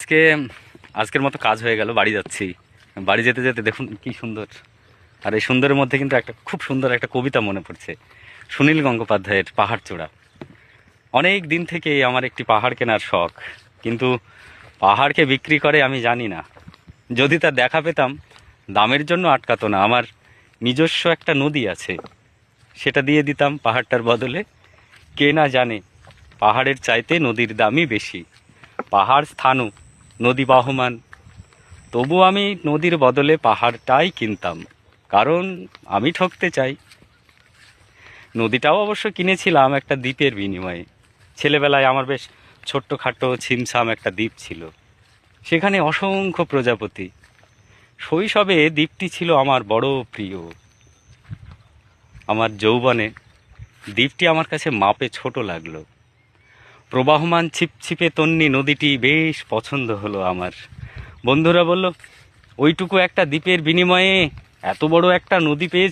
আজকের মতো কাজ হয়ে গেল, বাড়ি যাচ্ছি। বাড়ি যেতে যেতে দেখুন কি সুন্দর। আর এই সুন্দরের মধ্যে কিন্তু একটা খুব সুন্দর একটা কবিতা মনে পড়ছে, সুনীল গঙ্গোপাধ্যায়ের পাহাড় চূড়া। অনেক দিন থেকেই আমার একটি পাহাড় কেনার শখ, কিন্তু পাহাড়কে বিক্রি করে আমি জানি না। যদি তার দেখা পেতাম, দামের জন্য আটকাতো না। আমার নিজস্ব একটা নদী আছে, সেটা দিয়ে দিতাম পাহাড়টার বদলে। কে না জানে পাহাড়ের চাইতে নদীর দামই বেশি। পাহাড় স্থাণু, নদী বহমান, তবু আমি নদীর বদলে পাহাড়টাই কিনতাম, কারণ আমি ঠকতে চাই। নদীটাও অবশ্য কিনেছিলাম একটা দ্বীপের বিনিময়ে। ছেলেবেলায় আমার বেশ ছোট্টখাটো ছিমছাম একটা দ্বীপ ছিল, সেখানে অসংখ্য প্রজাপতি। শৈশবে দ্বীপটি ছিল আমার বড় প্রিয়। আমার যৌবনে দ্বীপটি আমার কাছে মাপে ছোট লাগলো। প্রবাহমান ছিপছিপে তন্নি নদীটি বেশ পছন্দ হলো আমার। বন্ধুরা বলল, ওইটুকু একটা দ্বীপের বিনিময়ে এত বড় একটা নদী পেয়ে